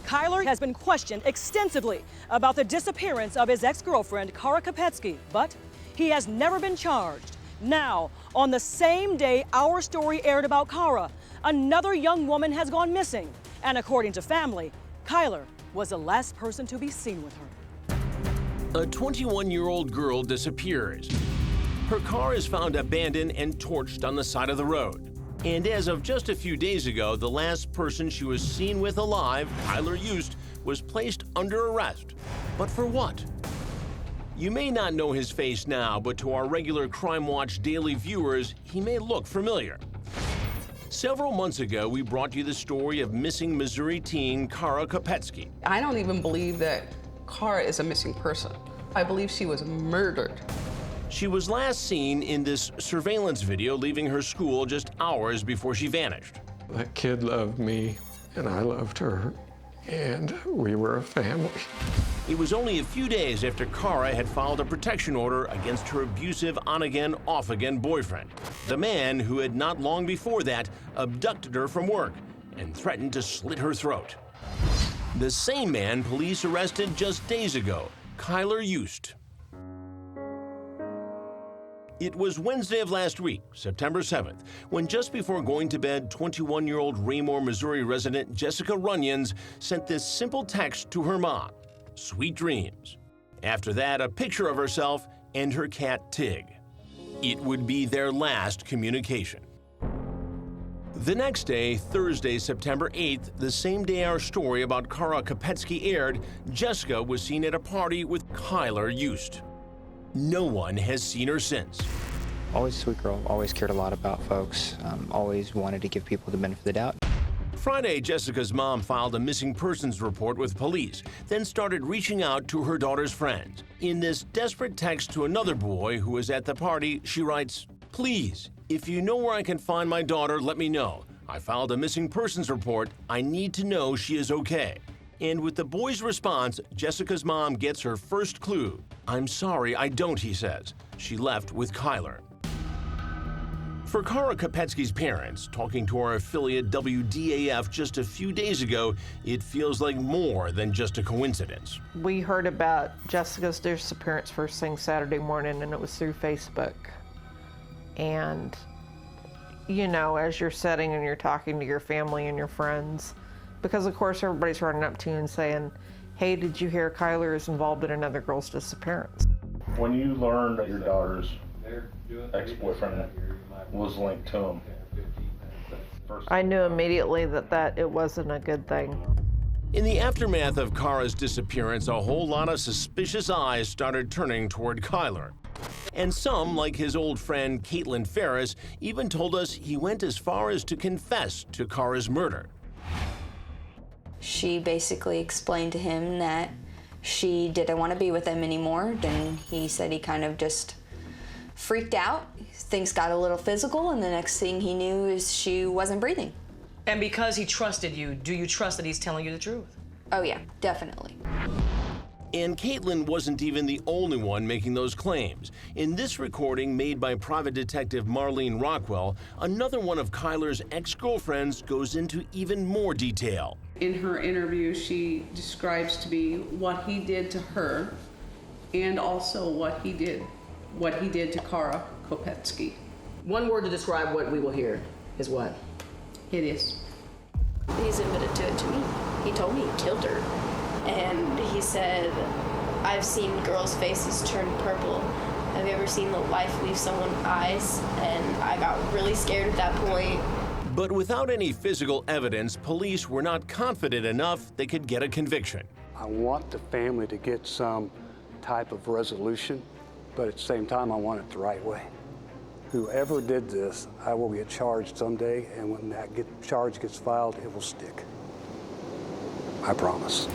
Kylr has been questioned extensively about the disappearance of his ex-girlfriend, Kara Kopetsky, but he has never been charged. Now, on the same day our story aired about Kara, another young woman has gone missing. And according to family, Kylr was the last person to be seen with her. A 21-year-old girl disappears. Her car is found abandoned and torched on the side of the road. And as of just a few days ago, the last person she was seen with alive, Kylr Yust, was placed under arrest. But for what? You may not know his face now, but to our regular Crime Watch daily viewers, he may look familiar. Several months ago, we brought you the story of missing Missouri teen Kara Kopetsky. I don't even believe that Kara is a missing person. I believe she was murdered. She was last seen in this surveillance video leaving her school just hours before she vanished. That kid loved me, and I loved her, and we were a family. It was only a few days after Kara had filed a protection order against her abusive on-again, off-again boyfriend, the man who had not long before that abducted her from work and threatened to slit her throat. The same man police arrested just days ago, Kylr Yust. It was Wednesday of last week, September 7th, when just before going to bed, 21-year-old Raymore, Missouri resident Jessica Runyons sent this simple text to her mom, "Sweet dreams." After that, a picture of herself and her cat Tig. It would be their last communication. The next day, Thursday, September 8th, the same day our story about Kara Kopetsky aired, Jessica was seen at a party with Kylr Yust. No one has seen her since. Always a sweet girl, always cared a lot about folks, always wanted to give people the benefit of the doubt. Friday, Jessica's mom filed a missing persons report with police, then started reaching out to her daughter's friends. In this desperate text to another boy who was at the party, she writes, "Please, if you know where I can find my daughter, let me know. I filed a missing persons report. I need to know she is okay." And with the boy's response, Jessica's mom gets her first clue. "I'm sorry, I don't," he says. She left with Kylr. For Kara Kopetsky's parents, talking to our affiliate WDAF just a few days ago, it feels like more than just a coincidence. We heard about Jessica's disappearance first thing Saturday morning, and it was through Facebook. And, you know, as you're sitting and you're talking to your family and your friends, because of course everybody's running up to you and saying, "Hey, did you hear Kylr is involved in another girl's disappearance?" When you learned that your daughter's ex-boyfriend was linked to him, I knew immediately that it wasn't a good thing. In the aftermath of Kara's disappearance, a whole lot of suspicious eyes started turning toward Kylr. And some, like his old friend Caitlin Ferris, even told us he went as far as to confess to Kara's murder. She basically explained to him that she didn't want to be with him anymore. Then he said he kind of just freaked out. Things got a little physical, and the next thing he knew is she wasn't breathing. And because he trusted you, do you trust that he's telling you the truth? Oh yeah, definitely. And Caitlin wasn't even the only one making those claims. In this recording made by private detective Marlene Rockwell, another one of Kylr's ex-girlfriends goes into even more detail. In her interview, she describes to me what he did to her and also what he did to Kara Kopetsky. One word to describe what we will hear is what? Hideous. He's admitted to it to me. He told me he killed her. And he said, "I've seen girls' faces turn purple. Have you ever seen the life leave someone's eyes?" And I got really scared at that point. But without any physical evidence, police were not confident enough they could get a conviction. I want the family to get some type of resolution, but at the same time, I want it the right way. Whoever did this, I will get charged someday, and when that charge gets filed, it will stick. I promise.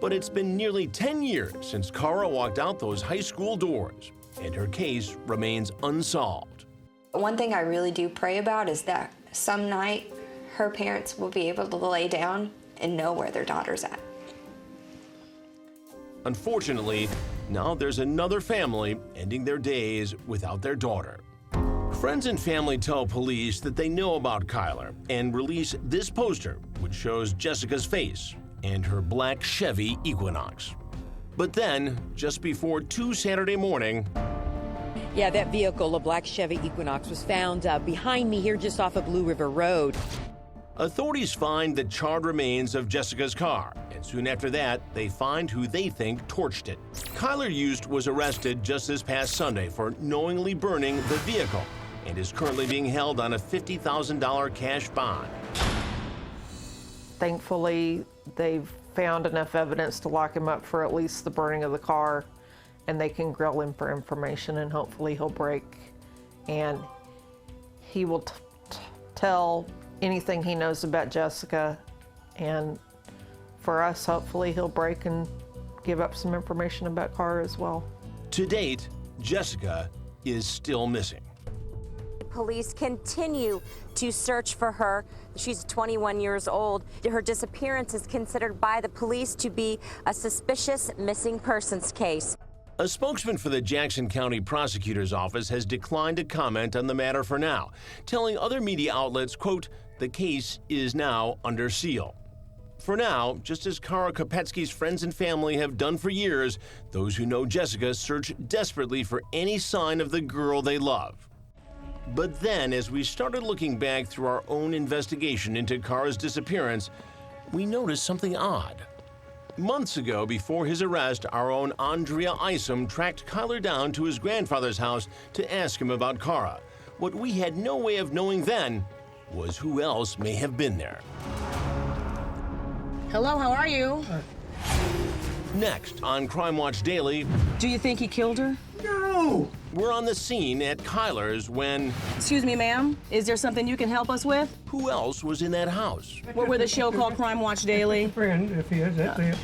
But it's been nearly 10 years since Kara walked out those high school doors, and her case remains unsolved. One thing I really do pray about is that some night her parents will be able to lay down and know where their daughter's at. Unfortunately, now there's another family ending their days without their daughter. Friends and family tell police that they know about Kylr and release this poster, which shows Jessica's face and her black Chevy Equinox. But then, just before 2 Saturday morning, yeah, that vehicle, a black Chevy Equinox, was found behind me here just off of Blue River Road. authorities find the charred remains of Jessica's car, and soon after that, they find who they think torched it. Kylr Yust was arrested just this past Sunday for knowingly burning the vehicle and is currently being held on a $50,000 cash bond. Thankfully, they've found enough evidence to lock him up for at least the burning of the car, and they can grill him for information, and hopefully he'll break and he will tell anything he knows about Jessica, and for us, hopefully he'll break and give up some information about Kara as well. To date, Jessica is still missing. Police continue to search for her. She's 21 years old. Her disappearance is considered by the police to be a suspicious missing persons case. A spokesman for the Jackson County Prosecutor's Office has declined to comment on the matter for now, telling other media outlets, quote, "The case is now under seal." For now, just as Kara Kopetsky's friends and family have done for years, those who know Jessica search desperately for any sign of the girl they love. But then, as we started looking back through our own investigation into Kara's disappearance, we noticed something odd. Months ago, before his arrest, our own Andrea Isom tracked Kylr down to his grandfather's house to ask him about Kara. What we had no way of knowing then was who else may have been there. Hello, how are you? Next on Crime Watch Daily. Do you think he killed her? No! We're on the scene at Kylr's when... Excuse me, ma'am. Is there something you can help us with? Who else was in that house? We're with a show called Crime Watch Daily. Friend, if he is, that's it.